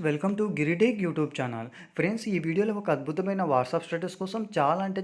Welcome to గిరిటేక్ YouTube channel. Friends, ఈ వీడియోలో ఒక అద్భుతమైన వాట్సాప్ స్టేటస్ కోసం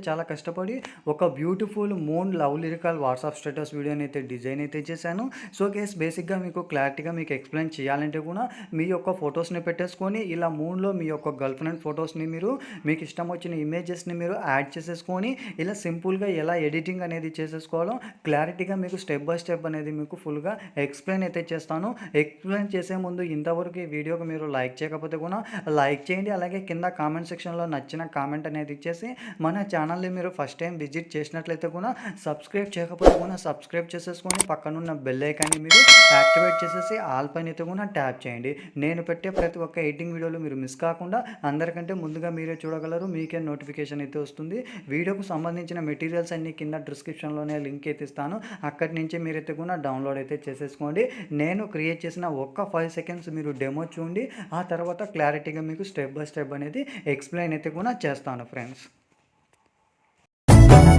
చాలా కష్టపడి ఒక beautiful moon love lyrical WhatsApp status వీడియోని అయితే డిజైన్ అయితే చేశాను. సో గైస్, బేసిక్గా మీకు క్లారిటీగా మీకు ఎక్స్ప్లెయిన్ చేయాలంటే కూడా మీ యొక్క ఫొటోస్ని పెట్టేసుకొని ఇలా మూన్లో మీ యొక్క గర్ల్ ఫ్రెండ్ ఫొటోస్ని మీరు మీకు ఇష్టం వచ్చిన ఇమేజెస్ని మీరు యాడ్ చేసేసుకొని ఇలా సింపుల్గా ఎలా ఎడిటింగ్ అనేది చేసేసుకోవాలో క్లారిటీగా మీకు స్టెప్ బై స్టెప్ అనేది మీకు ఫుల్గా ఎక్స్ప్లెయిన్ అయితే చేస్తాను. ఎక్స్ప్లెయిన్ చేసే ముందు ఇంతవరకు ఈ వీడియోకి మీరు లైక్ చేయకపోతే కూడా లైక్ చేయండి. అలాగే కింద కామెంట్ సెక్షన్లో నచ్చిన కామెంట్ అనేది ఇచ్చేసి మన ఛానల్ని మీరు ఫస్ట్ టైం విజిట్ చేసినట్లయితే కూడా సబ్స్క్రైబ్ చేయకపోతే కూడా సబ్స్క్రైబ్ చేసేసుకొని పక్కనున్న బెల్ ఐకాన్ని మీరు యాక్టివేట్ చేసేసి ఆల్ పైన అయితే కూడా ట్యాప్ చేయండి. నేను పెట్టే ప్రతి ఒక్క ఎడిటింగ్ వీడియోలు మీరు మిస్ కాకుండా అందరికంటే ముందుగా మీరే చూడగలరు. మీకే నోటిఫికేషన్ అయితే వస్తుంది. వీడియోకు సంబంధించిన మెటీరియల్స్ అన్ని కింద డిస్క్రిప్షన్లోనే లింక్ అయితే ఇస్తాను. అక్కడి నుంచి మీరైతే కూడా డౌన్లోడ్ అయితే చేసేసుకోండి. నేను క్రియేట్ చేసిన ఒక్క 5 సెకండ్స్ మీరు డెమో చూడండి. ఆ తర్వాత క్లారిటీగా మీకు స్టెప్ బై స్టెప్ అనేది ఎక్స్ప్లెయిన్ అయితే కూడా చేస్తాను ఫ్రెండ్స్.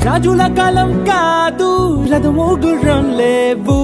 రాజుల కాలం కాదు, రథము గుర్రం లేవు.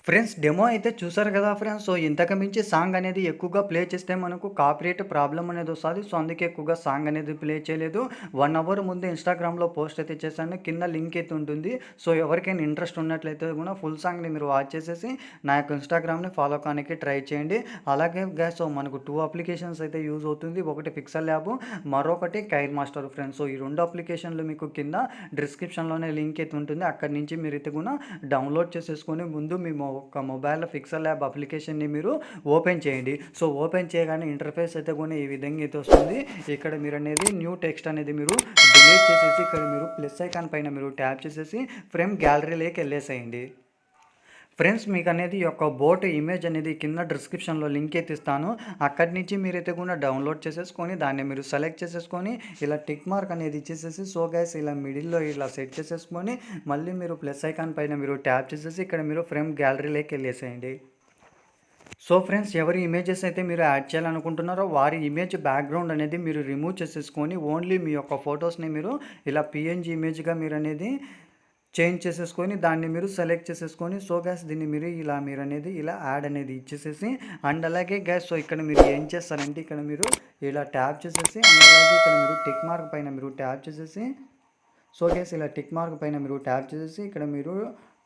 ఫ్రెండ్స్, డెమో అయితే చూసారు కదా ఫ్రెండ్స్. సో ఇంతకు మించి సాంగ్ అనేది ఎక్కువగా ప్లే చేస్తే మనకు కాపీరైట్ ప్రాబ్లం అనేది వస్తుంది. సో అందుకే ఎక్కువగా సాంగ్ అనేది ప్లే చేయలేదు. 1 అవర్ ముందు ఇన్స్టాగ్రామ్లో పోస్ట్ అయితే చేశాను. కింద లింక్ అయితే ఉంటుంది. సో ఎవరికైనా ఇంట్రెస్ట్ ఉన్నట్లయితే కూడా ఫుల్ సాంగ్ని మీరు వాచ్ చేసేసి నా యొక్క ఇన్స్టాగ్రామ్ని ఫాలో కానికి ట్రై చేయండి. అలాగే గ్యాస్, సో మనకు 2 అప్లికేషన్స్ అయితే యూజ్ అవుతుంది. ఒకటి పిక్సెల్ ల్యాబ్, మరొకటి కైన్మాస్టర్ ఫ్రెండ్స్. సో ఈ 2 అప్లికేషన్లు మీకు కింద డిస్క్రిప్షన్లోనే లింక్ అయితే ఉంటుంది. అక్కడి నుంచి మీరు అయితే కూడా డౌన్లోడ్ చేసేసుకొని ముందు మీ ఒక మొబైల్లో పిక్సెల్ ల్యాబ్ అప్లికేషన్ని మీరు ఓపెన్ చేయండి. సో ఓపెన్ చేయగానే ఇంటర్ఫేస్ అయితే కూడా ఈ విధంగా అయితే వస్తుంది. ఇక్కడ మీరు అనేది న్యూ టెక్స్ట్ అనేది మీరు డిలీట్ చేసేసి ఇక్కడ మీరు ప్లస్ ఐకాన్ పైన మీరు ట్యాప్ చేసేసి ఫ్రేమ్ గ్యాలరీలోకి వెళ్ళేసేయండి. ఫ్రెండ్స్, మీకు అనేది యొక్క బోట్ ఇమేజ్ అనేది కింద డిస్క్రిప్షన్లో లింక్ అయితే ఇస్తాను. అక్కడి నుంచి మీరైతే కూడా డౌన్లోడ్ చేసేసుకొని దాన్ని మీరు సెలెక్ట్ చేసేసుకొని ఇలా టిక్ మార్క్ అనేది ఇచ్చేసేసి సో గైస్ ఇలా మిడిల్లో ఇలా సెట్ చేసేసుకొని మళ్ళీ మీరు ప్లస్ ఐకాన్ పైన మీరు ట్యాప్ చేసేసి ఇక్కడ మీరు ఫ్రేమ్ గ్యాలరీలోకి వెళ్ళేసేయండి. సో ఫ్రెండ్స్, ఎవరి ఇమేజెస్ అయితే మీరు యాడ్ చేయాలనుకుంటున్నారో వారి ఇమేజ్ బ్యాక్గ్రౌండ్ అనేది మీరు రిమూవ్ చేసేసుకొని ఓన్లీ మీ యొక్క ఫొటోస్ని మీరు ఇలా పిఎన్జీ ఇమేజ్గా మీరు అనేది చేంజ్ చేసేసుకొని దాన్ని మీరు సెలెక్ట్ చేసేసుకొని సో గ్యాస్ దీన్ని మీరు అనేది ఇలా యాడ్ అనేది ఇచ్చేసేసి అండ్ అలాగే గ్యాస్, సో ఇక్కడ మీరు ఏం చేస్తారంటే ఇక్కడ మీరు ఇలా ట్యాప్ చేసేసి అండ్ అలాగే ఇక్కడ మీరు టిక్ మార్క్ పైన మీరు ట్యాప్ చేసేసి సో గ్యాస్ ఇలా టిక్ మార్క్ పైన మీరు ట్యాప్ చేసేసి ఇక్కడ మీరు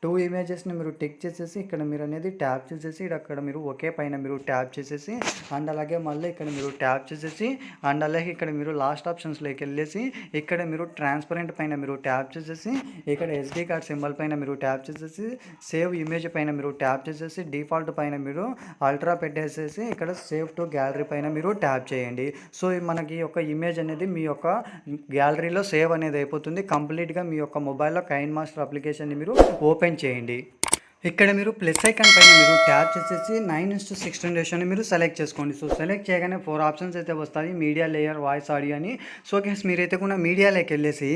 2 ఇమేజెస్ని మీరు టిక్ చేసేసి ఇక్కడ మీరు అనేది ట్యాప్ చేసేసి అక్కడ మీరు ఒకే పైన మీరు ట్యాప్ చేసేసి అండ్ అలాగే మళ్ళీ ఇక్కడ మీరు ట్యాప్ చేసేసి అండ్ అలాగే ఇక్కడ మీరు లాస్ట్ ఆప్షన్స్లోకి వెళ్ళేసి ఇక్కడ మీరు ట్రాన్స్పరెంట్ పైన మీరు ట్యాప్ చేసేసి ఇక్కడ SD కార్డ్ సింబల్ పైన మీరు ట్యాప్ చేసేసి సేవ్ ఇమేజ్ పైన మీరు ట్యాప్ చేసేసి డిఫాల్ట్ పైన మీరు అల్ట్రా పెట్టేసేసి ఇక్కడ సేవ్ టు గ్యాలరీ పైన మీరు ట్యాప్ చేయండి. సో మనకి యొక్క ఇమేజ్ అనేది మీ యొక్క గ్యాలరీలో సేవ్ అనేది అయిపోతుంది. కంప్లీట్గా మీ యొక్క మొబైల్లో కైన్మాస్టర్ అప్లికేషన్ని మీరు ఓపెన్ చేయండి. ఇక్కడ మీరు ప్లస్ ఐకాన్ పైన మీరు ట్యాప్ చేసేసి 9:16 రేషియోని మీరు సెలెక్ట్ చేసుకోండి. సో సెలెక్ట్ చేయగానే 4 ఆప్షన్స్ అయితే వస్తాయి, మీడియా, లేయర్, వాయిస్, ఆడియో అని. సో గైస్, మీరైతే కూడా మీడియాలోకి వెళ్ళేసి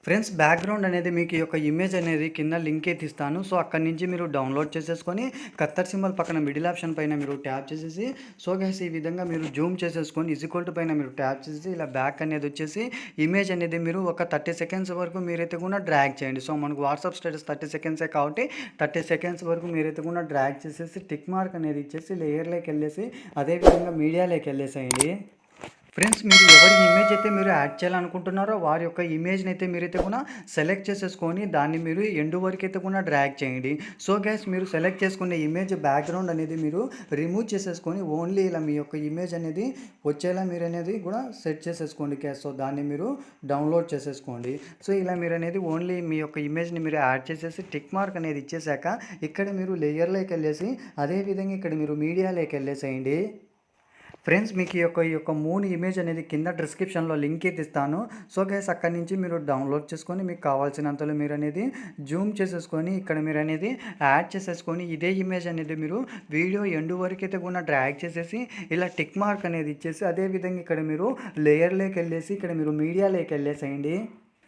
ఫ్రెండ్స్ బ్యాక్గ్రౌండ్ అనేది మీకు యొక్క ఇమేజ్ అనేది కింద లింక్ అయితే ఇస్తాను. సో అక్కడి నుంచి మీరు డౌన్లోడ్ చేసేసుకొని కత్తర్ సింబల్ పక్కన మిడిల్ ఆప్షన్ పైన మీరు ట్యాప్ చేసేసి సో గైస్ ఈ విధంగా మీరు జూమ్ చేసేసుకొని ఈక్వల్ పైన మీరు ట్యాప్ చేసి ఇలా బ్యాక్ అనేది వచ్చేసి ఇమేజ్ అనేది మీరు ఒక 30 సెకండ్స్ వరకు మీరైతే కూడా డ్రాగ్ చేయండి. సో మనకు వాట్సాప్ స్టేటస్ 30 సెకండ్సే కాబట్టి 30 సెకండ్స్ వరకు మీరైతే కూడా డ్రాగ్ చేసేసి టిక్ మార్క్ అనేది ఇచ్చేసి లేయర్లోకి వెళ్ళేసి అదేవిధంగా మీడియాలోకి వెళ్ళేసేయండి. ఫ్రెండ్స్, మీరు ఎవరి ఇమేజ్ అయితే మీరు యాడ్ చేయాలనుకుంటున్నారో వారి యొక్క ఇమేజ్ని అయితే మీరైతే కూడా సెలెక్ట్ చేసేసుకొని దాన్ని మీరు ఎండ్ వరకు అయితే కూడా డ్రాగ్ చేయండి. సో గైస్, మీరు సెలెక్ట్ చేసుకునే ఇమేజ్ బ్యాక్గ్రౌండ్ అనేది మీరు రిమూవ్ చేసేసుకొని ఓన్లీ ఇలా మీ యొక్క ఇమేజ్ అనేది వచ్చేలా మీరు అనేది కూడా సెట్ చేసేసుకోండి గ్యాస్. సో దాన్ని మీరు డౌన్లోడ్ చేసేసుకోండి. సో ఇలా మీరు అనేది ఓన్లీ మీ యొక్క ఇమేజ్ని మీరు యాడ్ చేసేసి టిక్ మార్క్ అనేది ఇచ్చేసాక ఇక్కడ మీరు లేయర్లోకి వెళ్ళేసి అదేవిధంగా ఇక్కడ మీరు మీడియాలోకి వెళ్ళేసేయండి. ఫ్రెండ్స్, మీకు ఈ యొక్క మూన్ ఇమేజ్ అనేది కింద డిస్క్రిప్షన్లో లింక్ అయితే ఇస్తాను. సో గైస్ అక్కడి నుంచి మీరు డౌన్లోడ్ చేసుకొని మీకు కావాల్సినంతలో మీరు అనేది జూమ్ చేసేసుకొని ఇక్కడ మీరు అనేది యాడ్ చేసేసుకొని ఇదే ఇమేజ్ అనేది మీరు వీడియో ఎండ్ వరకు అయితే కూడా డ్రాగ్ చేసేసి ఇలా టిక్ మార్క్ అనేది ఇచ్చేసి అదేవిధంగా ఇక్కడ మీరు లేయర్లోకి వెళ్ళేసి ఇక్కడ మీరు మీడియాలోకి వెళ్ళేసేయండి.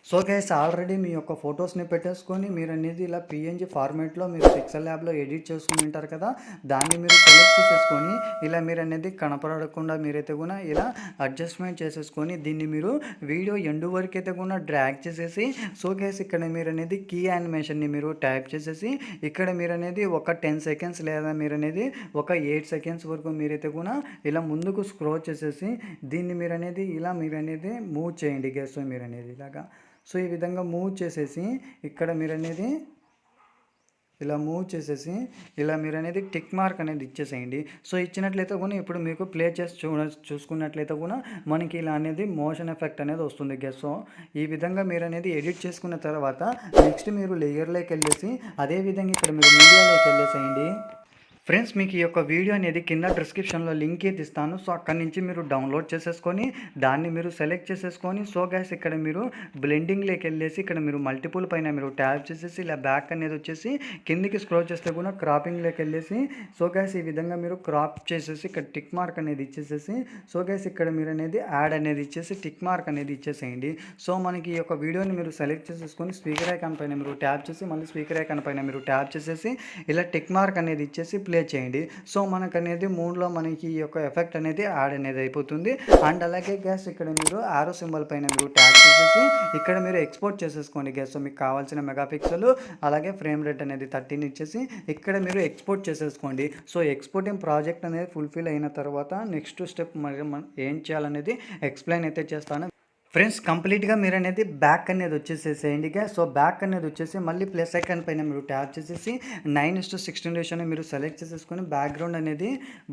సో గైస్, ఆల్రెడీ మీ యొక్క ఫొటోస్ని పెట్టేసుకొని మీరు అనేది ఇలా PNG ఫార్మేట్లో మీరు పిక్సెల్ ల్యాబ్లో ఎడిట్ చేసుకుని ఉంటారు కదా, దాన్ని మీరు సెలెక్ట్ చేసేసుకొని ఇలా మీరు అనేది కనపడకుండా మీరైతే కూడా ఇలా అడ్జస్ట్మెంట్ చేసేసుకొని దీన్ని మీరు వీడియో ఎండు వరకు అయితే కూడా డ్రాగ్ చేసేసి సో గైస్ ఇక్కడ మీరు అనేది కీ యానిమేషన్ని మీరు టైప్ చేసేసి ఇక్కడ మీరు అనేది ఒక 10 సెకండ్స్ లేదా మీరు అనేది ఒక 8 సెకండ్స్ వరకు మీరైతే కూడా ఇలా ముందుకు స్క్రోల్ చేసేసి దీన్ని మీరు అనేది ఇలా మీరు అనేది మూవ్ చేయండి గైస్. సో మీరు అనేది ఇలాగా సో ఈ విధంగా మూవ్ చేసేసి ఇక్కడ మీరు అనేది ఇలా మూవ్ చేసేసి ఇలా మీరు అనేది టిక్ మార్క్ అనేది ఇచ్చేసేయండి. సో ఇచ్చినట్లయితే కూడా ఇప్పుడు మీకు ప్లే చేసి చూసుకున్నట్లయితే కూడా మనకి ఇలా అనేది మోషన్ ఎఫెక్ట్ అనేది వస్తుంది గెస్. సో ఈ విధంగా మీరు అనేది ఎడిట్ చేసుకున్న తర్వాత నెక్స్ట్ మీరు లేయర్లోకి వెళ్ళేసి అదేవిధంగా ఇక్కడ మీరు మీడియాలోకి వెళ్ళేసేయండి. ఫ్రెండ్స్ మీకు ఈ యొక్క వీడియో అనేది కింద డిస్క్రిప్షన్లో లింక్ అయితే ఇస్తాను. సో అక్కడి నుంచి మీరు డౌన్లోడ్ చేసేసుకొని దాన్ని మీరు సెలెక్ట్ చేసేసుకొని సో గైస్ ఇక్కడ మీరు బ్లెండింగ్లోకి వెళ్ళేసి ఇక్కడ మీరు మల్టిపుల్ పైన మీరు ట్యాప్ చేసేసి ఇలా బ్యాక్ అనేది వచ్చేసి కిందికి స్క్రోల్ చేస్తే కూడా క్రాపింగ్లోకి వెళ్ళేసి సో గైస్ ఈ విధంగా మీరు క్రాప్ చేసేసి ఇక్కడ టిక్ మార్క్ అనేది ఇచ్చేసేసి సో గైస్ ఇక్కడ మీరు అనేది యాడ్ అనేది ఇచ్చేసి టిక్ మార్క్ అనేది ఇచ్చేసేయండి. సో మనకి ఈ యొక్క వీడియోని మీరు సెలెక్ట్ చేసేసుకొని స్పీకర్ ఐకాన్ పైన మీరు ట్యాప్ చేసి మళ్ళీ స్పీకర్ ఐకాన్ పైన మీరు ట్యాప్ చేసేసి ఇలా టిక్ మార్క్ అనేది ఇచ్చేసి ప్లే చేయండి. సో మనకు అనేది మూడ్లో మనకి ఈ యొక్క ఎఫెక్ట్ అనేది యాడ్ అనేది అయిపోతుంది. అండ్ అలాగే గ్యాస్ ఇక్కడ మీరు ఆరో సింబల్ పైన మీరు ట్యాప్ చేసేసి ఇక్కడ మీరు ఎక్స్పోర్ట్ చేసేసుకోండి గ్యాస్. సో మీకు కావాల్సిన మెగాపిక్సెల్ అలాగే ఫ్రేమ్ రేట్ అనేది 13 ఇచ్చేసి ఇక్కడ మీరు ఎక్స్పోర్ట్ చేసేసుకోండి. సో ఎక్స్పోర్టింగ్ ప్రాజెక్ట్ అనేది ఫుల్ఫిల్ అయిన తర్వాత నెక్స్ట్ స్టెప్ మరి మనం ఏం చేయాలనేది ఎక్స్ప్లెయిన్ అయితే చేస్తాను. ఫ్రెండ్స్ కంప్లీట్గా మీరు అనేది బ్యాక్ అనేది వచ్చేసేసేయండి. సో బ్యాక్ అనేది వచ్చేసి మళ్ళీ ప్లస్ ఐకాన్ పైన మీరు ట్యాప్ చేసేసి 9:16 రేషియోని మీరు సెలెక్ట్ చేసేసుకొని బ్యాక్గ్రౌండ్ అనేది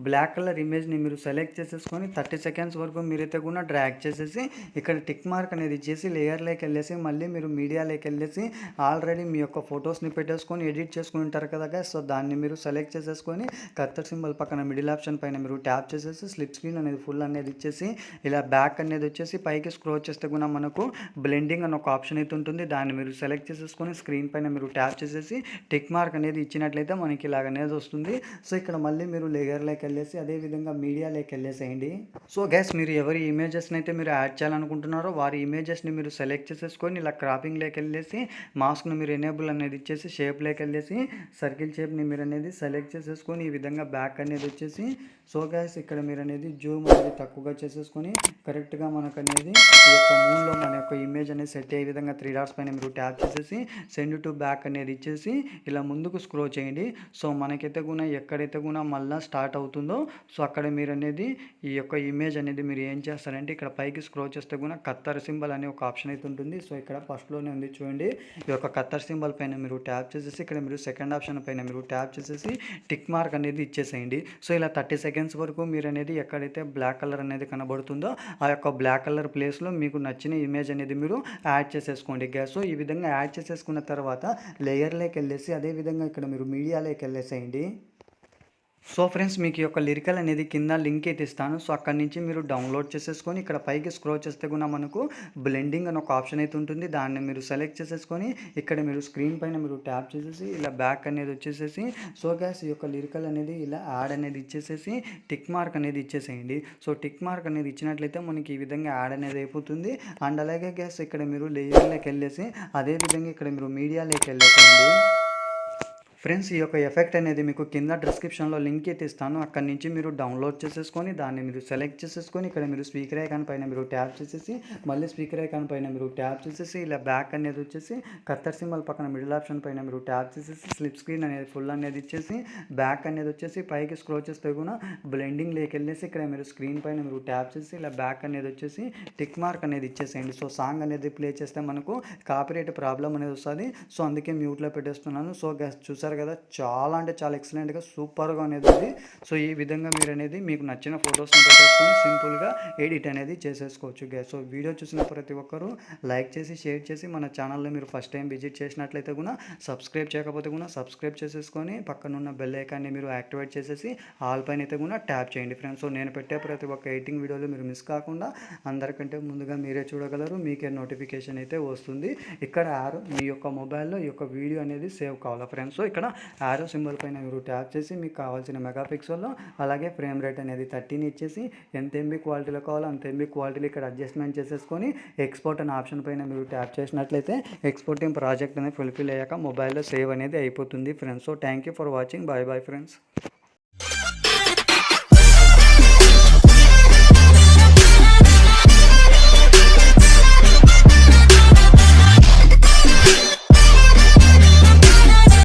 బ్లాక్ కలర్ ఇమేజ్ని మీరు సెలెక్ట్ చేసేసుకొని 30 సెకండ్స్ వరకు మీరైతే కూడా డ్రాగ్ చేసేసి ఇక్కడ టిక్ మార్క్ అనేది ఇచ్చేసి లేయర్లోకి వెళ్ళేసి మళ్ళీ మీరు మీడియాలోకి వెళ్ళేసి ఆల్రెడీ మీ యొక్క ఫొటోస్ని పెట్టేసుకొని ఎడిట్ చేసుకుని ఉంటారు కదా. సో దాన్ని మీరు సెలెక్ట్ చేసేసుకొని కత్తర్ సింబల్ పక్కన మిడిల్ ఆప్షన్ పైన మీరు ట్యాప్ చేసేసి స్లిప్ స్క్రీన్ అనేది ఫుల్ అనేది ఇచ్చేసి ఇలా బ్యాక్ అనేది వచ్చేసి పైకి స్క్రోల్ చేస్తే కూడా మనకు బ్లెండింగ్ అని ఒక ఆప్షన్ అయితే ఉంటుంది. దాన్ని మీరు సెలెక్ట్ చేసేసుకొని స్క్రీన్ పైన మీరు ట్యాప్ చేసేసి టిక్ మార్క్ అనేది ఇచ్చినట్లయితే మనకి ఇలాగ అనేది వస్తుంది. సో ఇక్కడ మళ్ళీ మీరు లేయర్లోకి వెళ్ళేసి అదేవిధంగా మీడియాలోకి వెళ్ళేసేయండి. సో గైస్ మీరు ఎవరి ఇమేజెస్ని అయితే మీరు యాడ్ చేయాలనుకుంటున్నారో వారి ఇమేజెస్ని మీరు సెలెక్ట్ చేసేసుకొని ఇలా క్రాపింగ్లోకి వెళ్ళేసి మాస్క్ను మీరు ఎనేబుల్ అనేది ఇచ్చేసి షేప్లోకి వెళ్ళేసి సర్కిల్ షేప్ని మీరు అనేది సెలెక్ట్ చేసేసుకొని ఈ విధంగా బ్యాక్ అనేది వచ్చేసి సో గైస్ ఇక్కడ మీరు అనేది జూమ్ అనేది తక్కువగా చేసేసుకొని కరెక్ట్గా మనకు అనేది ఈ యొక్క మూన్లో మన యొక్క ఇమేజ్ అనేది సెట్ అయ్యే విధంగా 3 డాట్స్ పైన మీరు ట్యాప్ చేసేసి సెండ్ టు బ్యాక్ అనేది ఇచ్చేసి ఇలా ముందుకు స్క్రోల్ చేయండి. సో మనకైతే కూడా ఎక్కడైతే కూడా మళ్ళీ స్టార్ట్ అవుతుందో సో అక్కడ మీరు అనేది ఈ యొక్క ఇమేజ్ అనేది మీరు ఏం చేస్తారంటే ఇక్కడ పైకి స్క్రోల్ చేస్తే కూడా కత్తర్ సింబల్ అనే ఒక ఆప్షన్ అయితే ఉంటుంది. సో ఇక్కడ ఫస్ట్లోనే ఉంది చూడండి. ఈ యొక్క కత్తర్ సింబల్ పైన మీరు ట్యాప్ చేసేసి ఇక్కడ మీరు సెకండ్ ఆప్షన్ పైన మీరు ట్యాప్ చేసేసి టిక్ మార్క్ అనేది ఇచ్చేసేయండి. సో ఇలా 30 సెకండ్స్ వరకు మీరు అనేది ఎక్కడైతే బ్లాక్ కలర్ అనేది కనబడుతుందో ఆ యొక్క బ్లాక్ కలర్ ప్లేస్లో మీకు నచ్చిన ఇమేజ్ అనేది మీరు యాడ్ చేసేసుకోండి గ్యాస్. సో ఈ విధంగా యాడ్ చేసేసుకున్న తర్వాత లేయర్లోకి వెళ్ళేసి అదేవిధంగా ఇక్కడ మీరు మీడియాలోకి వెళ్ళేసేయండి. సో ఫ్రెండ్స్ మీకు ఈ యొక్క లిరికల్ అనేది కింద లింక్ అయితే ఇస్తాను. సో అక్కడి నుంచి మీరు డౌన్లోడ్ చేసేసుకొని ఇక్కడ పైకి స్క్రోల్ చేస్తే కూడా మనకు బ్లెండింగ్ అని ఒక ఆప్షన్ అయితే ఉంటుంది. దాన్ని మీరు సెలెక్ట్ చేసేసుకొని ఇక్కడ మీరు స్క్రీన్ పైన మీరు ట్యాప్ చేసేసి ఇలా బ్యాక్ అనేది వచ్చేసేసి సో గ్యాస్ ఈ యొక్క లిరికల్ అనేది ఇలా యాడ్ అనేది ఇచ్చేసేసి టిక్ మార్క్ అనేది ఇచ్చేసేయండి. సో టిక్ మార్క్ అనేది ఇచ్చినట్లయితే మనకి ఈ విధంగా యాడ్ అనేది అయిపోతుంది. అండ్ అలాగే గ్యాస్ ఇక్కడ మీరు లేయర్లోకి వెళ్ళేసి అదేవిధంగా ఇక్కడ మీరు మీడియాలోకి వెళ్ళేసేయండి. ఫ్రెండ్స్ ఈ యొక్క ఎఫెక్ట్ అనేది మీకు కింద డిస్క్రిప్షన్లో లింక్ అయితే ఇస్తాను. అక్కడి నుంచి మీరు డౌన్లోడ్ చేసేసుకొని దాన్ని మీరు సెలెక్ట్ చేసేసుకొని ఇక్కడ మీరు స్పీకర్ ఐకాన్ పైన మీరు ట్యాప్ చేసేసి మళ్ళీ స్పీకర్ ఐకాన్ పైన మీరు ట్యాప్ చేసేసి ఇలా బ్యాక్ అనేది వచ్చేసి కత్తర్ సింబల్ పక్కన మిడిల్ ఆప్షన్ పైన మీరు ట్యాప్ చేసేసి స్లిప్ స్క్రీన్ అనేది ఫుల్ అనేది ఇచ్చేసి బ్యాక్ అనేది వచ్చేసి పైకి స్క్రోల్ చేస్తే కూడా బ్లెండింగ్లోకి వెళ్ళేసి ఇక్కడ మీరు స్క్రీన్ పైన మీరు ట్యాప్ చేసి ఇలా బ్యాక్ అనేది వచ్చేసి టిక్ మార్క్ అనేది ఇచ్చేసేయండి. సో సాంగ్ అనేది ప్లే చేస్తే మనకు కాపీరైట్ ప్రాబ్లం అనేది వస్తుంది. సో అందుకే మ్యూట్లో పెట్టేస్తున్నాను. సో చూసారు కదా చాలా అంటే చాలా ఎక్సలెంట్గా సూపర్గా అనేది ఉంది. సో ఈ విధంగా మీరు అనేది మీకు నచ్చిన ఫొటోస్ని పెట్టేసుకొని సింపుల్గా ఎడిట్ అనేది చేసేసుకోవచ్చు గ్యాస్. సో వీడియో చూసిన ప్రతి ఒక్కరూ లైక్ చేసి షేర్ చేసి మన ఛానల్లో మీరు ఫస్ట్ టైం విజిట్ చేసినట్లయితే కూడా సబ్స్క్రైబ్ చేయకపోతే కూడా సబ్స్క్రైబ్ చేసేసుకొని పక్కనున్న బెల్ ఐకాన్ని మీరు యాక్టివేట్ చేసేసి ఆల్ పైన అయితే కూడా ట్యాప్ చేయండి ఫ్రెండ్స్. సో నేను పెట్టే ప్రతి ఒక్క ఎడిటింగ్ వీడియోలు మీరు మిస్ కాకుండా అందరికంటే ముందుగా మీరే చూడగలరు. మీకే నోటిఫికేషన్ అయితే వస్తుంది. ఇక్కడ మీ యొక్క మొబైల్లో ఈ యొక్క వీడియో అనేది సేవ్ కావాలా ఫ్రెండ్స్. సో ఇక్కడ ఆరో సింబల్ పైన మీరు ట్యాప్ చేసి మీకు కావాల్సిన మెగాపిక్సెల్లో అలాగే ఫ్రేమ్ రేట్ అనేది 13 ఇచ్చేసి ఎంత ఎంబీ క్వాలిటీలో కావాలో అంత ఎంబీ క్వాలిటీలో ఇక్కడ అడ్జస్ట్మెంట్ చేసేసుకొని ఎక్స్పోర్ట్ అనే ఆప్షన్ పైన మీరు ట్యాప్ చేసినట్లయితే ఎక్స్పోర్టింగ్ ప్రాజెక్ట్ అనేది ఫుల్ఫిల్ అయ్యాక మొబైల్లో సేవ్ అనేది అయిపోతుంది friends. So thank you for watching. Bye bye friends.